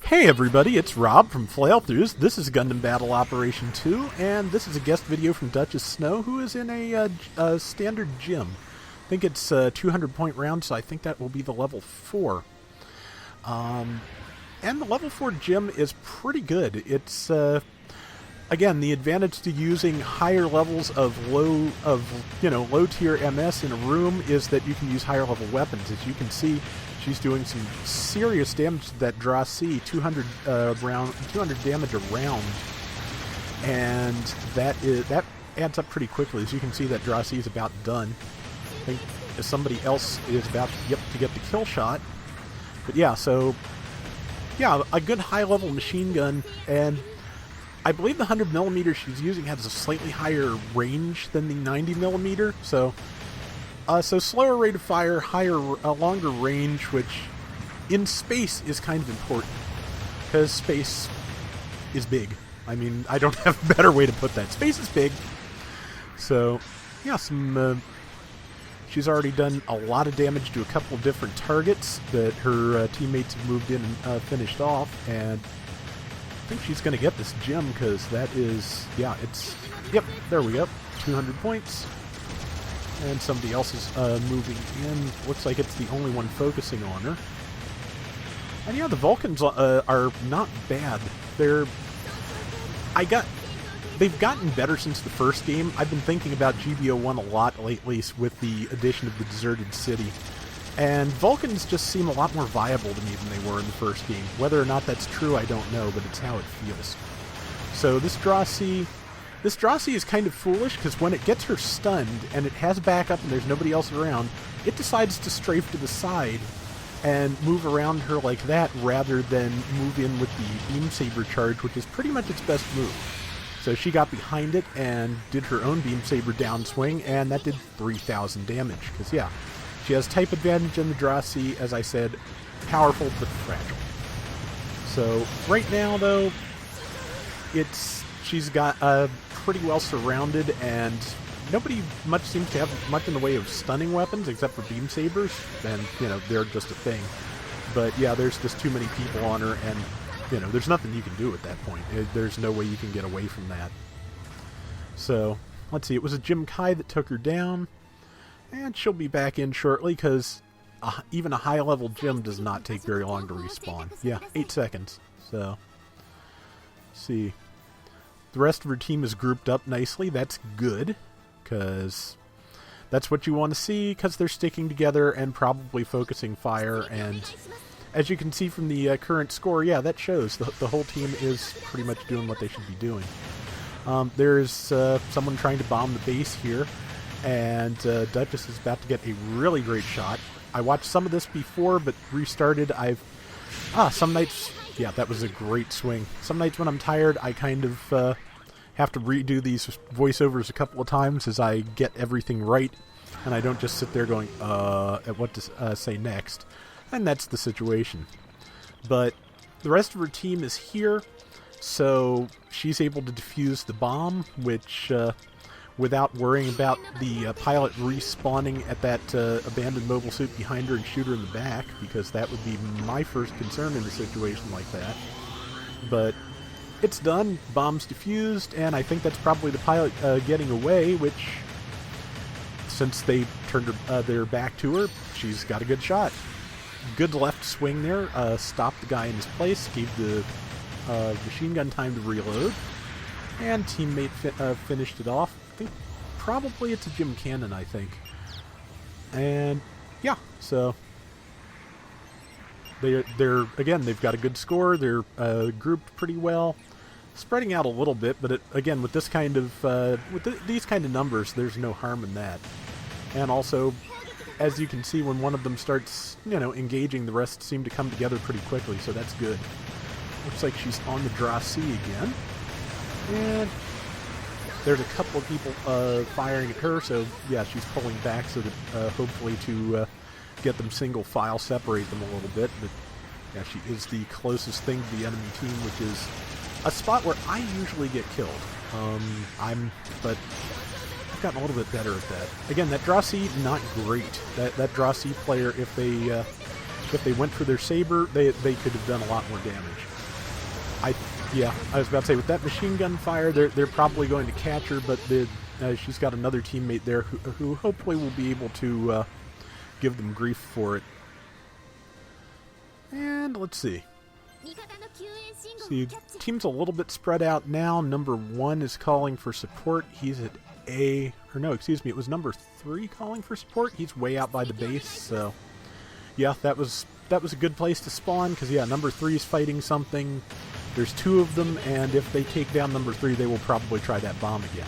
Hey everybody, it's Rob from Flailthroughs. This is Gundam Battle Operation 2, and this is a guest video from Duchess Snow, who is in a standard gym. I think it's a 200-point round, so I think that will be the level 4. And the level 4 gym is pretty good. It's, again, the advantage to using higher levels of low-tier MS in a room is that you can use higher level weapons. As you can see, she's doing some serious damage to that Draw C, 200 damage a round, and that adds up pretty quickly. As you can see, that Draw C is about done. I think somebody else is about to get the kill shot. But yeah, so yeah, a good high-level machine gun, and I believe the 100mm she's using has a slightly higher range than the 90mm, so slower rate of fire, longer range, which in space is kind of important, because space is big. I mean, I don't have a better way to put that. Space is big. So, yeah, she's already done a lot of damage to a couple of different targets that her teammates have moved in and finished off, and I think she's going to get this gem, because that is, yeah, yep, there we go, 200 points. And somebody else is moving in. Looks like it's the only one focusing on her. And yeah, the Vulcans are not bad. They've gotten better since the first game. I've been thinking about GBO1 a lot lately with the addition of the deserted city. And Vulcans just seem a lot more viable to me than they were in the first game. Whether or not that's true, I don't know, but it's how it feels. So this Draw C is kind of foolish, because when it gets her stunned and it has backup and there's nobody else around, it decides to strafe to the side and move around her like that, rather than move in with the Beam Saber charge, which is pretty much its best move. So she got behind it and did her own Beam Saber downswing, and that did 3,000 damage, because yeah, she has type advantage in the Draw C, as I said, powerful but fragile. So right now, though, she's got pretty well surrounded, and nobody much seems to have much in the way of stunning weapons except for Beam Sabers, and they're just a thing. But yeah, there's just too many people on her, and there's nothing you can do at that point. There's no way you can get away from that. So let's see, it was a Jim Kai that took her down, and she'll be back in shortly, because even a high level gym does not take very long to respawn. Yeah, 8 seconds. So let's see. The rest of her team is grouped up nicely. That's good, because that's what you want to see, because they're sticking together and probably focusing fire. And as you can see from the current score, yeah, that shows. The whole team is pretty much doing what they should be doing. There's someone trying to bomb the base here, and Duchess is about to get a really great shot. I watched some of this before, but restarted. Some nights... Yeah, that was a great swing. Some nights when I'm tired, I kind of have to redo these voiceovers a couple of times as I get everything right, and I don't just sit there going, at what to say next. And that's the situation. But the rest of her team is here, so she's able to defuse the bomb, which, without worrying about the pilot respawning at that abandoned mobile suit behind her and shoot her in the back, because that would be my first concern in a situation like that. But it's done, bomb's defused, and I think that's probably the pilot getting away, which, since they turned their back to her, she's got a good shot. Good left swing there, stopped the guy in his place, gave the machine gun time to reload, and teammate finished it off. I think probably it's a Jim Cannon, I think. And yeah, so they're again, they've got a good score. They're grouped pretty well, spreading out a little bit, but again, with this kind of these kind of numbers, there's no harm in that. And also, as you can see, when one of them starts engaging, the rest seem to come together pretty quickly, so that's good. Looks like she's on the Draw C again, and there's a couple of people firing at her, so yeah, she's pulling back so that hopefully to get them single file, separate them a little bit. But yeah, she is the closest thing to the enemy team, which is a spot where I usually get killed. But I've gotten a little bit better at that. Again, that Draw C, not great. That Draw C player, if they went for their saber, they could have done a lot more damage. Yeah, I was about to say, with that machine gun fire, they're probably going to catch her, but she's got another teammate there who hopefully will be able to give them grief for it. And let's see. See, team's a little bit spread out now. Number 1 is calling for support. He's at A, or no, excuse me, it was number 3 calling for support. He's way out by the base, so yeah, that was a good place to spawn, because yeah, number 3 is fighting something. There's 2 of them, and if they take down number 3, they will probably try that bomb again.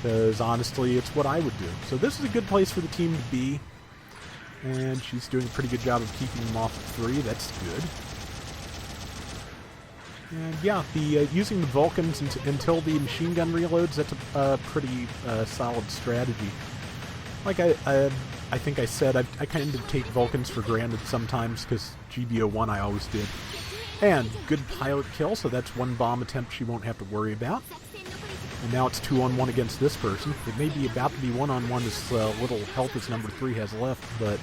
Because honestly, it's what I would do. So this is a good place for the team to be. And she's doing a pretty good job of keeping them off of 3. That's good. And yeah, the using the Vulcans until the machine gun reloads, that's a pretty solid strategy. Like I think I said, I kind of take Vulcans for granted sometimes, because GBO1 I always did. And good pilot kill, so that's 1 bomb attempt she won't have to worry about. And now it's 2-on-1 against this person. It may be about to be 1-on-1 as little help as number 3 has left, but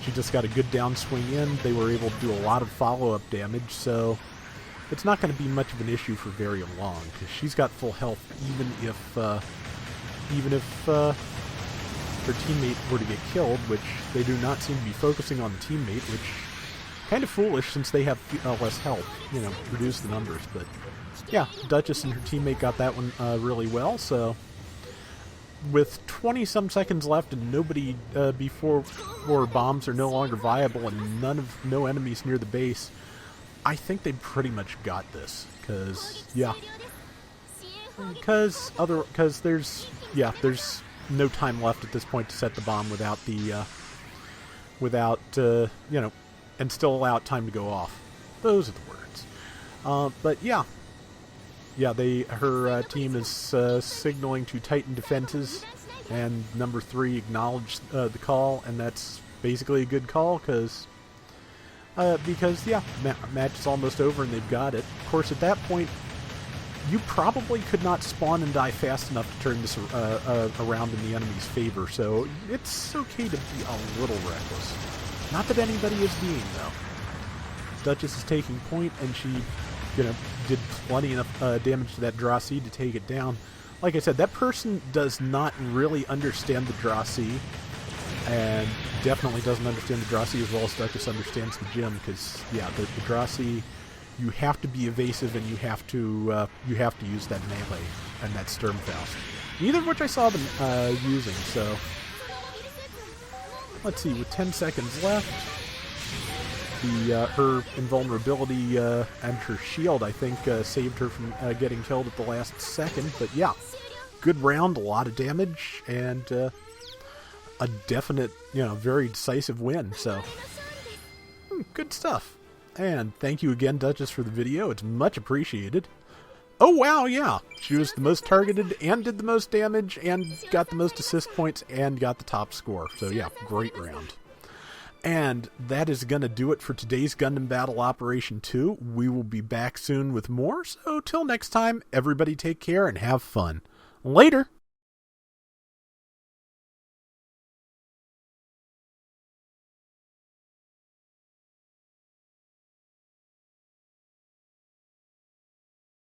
she just got a good downswing in. They were able to do a lot of follow-up damage, so it's not going to be much of an issue for very long, because she's got full health even if her teammate were to get killed, which they do not seem to be focusing on the teammate, which kind of foolish since they have less health, reduce the numbers. But yeah, Duchess and her teammate got that one really well. So with 20-some seconds left and nobody before bombs are no longer viable and no enemies near the base, I think they pretty much got this. Because there's no time left at this point to set the bomb without and still allow time to go off. Those are the words. But yeah, her team is signaling to tighten defenses, and number 3 acknowledged the call, and that's basically a good call because match is almost over and they've got it. Of course, at that point, you probably could not spawn and die fast enough to turn this around in the enemy's favor, so it's okay to be a little reckless. Not that anybody is being, though. Duchess is taking point, and she, did plenty enough damage to that Drosy to take it down. Like I said, that person does not really understand the Drosy, and definitely doesn't understand the Drosy as well as Duchess understands the Gym, because, yeah, the Drosy, you have to be evasive, and you have to use that melee and that Sturmfaust. Neither of which I saw them using, so let's see, with 10 seconds left, her invulnerability and her shield, I think, saved her from getting killed at the last second. But yeah, good round, a lot of damage, and a definite, very decisive win. So, good stuff. And thank you again, Duchess, for the video. It's much appreciated. Oh, wow, yeah. She was the most targeted and did the most damage and got the most assist points and got the top score. So, yeah, great round. And that is going to do it for today's Gundam Battle Operation 2. We will be back soon with more. So, till next time, everybody take care and have fun. Later!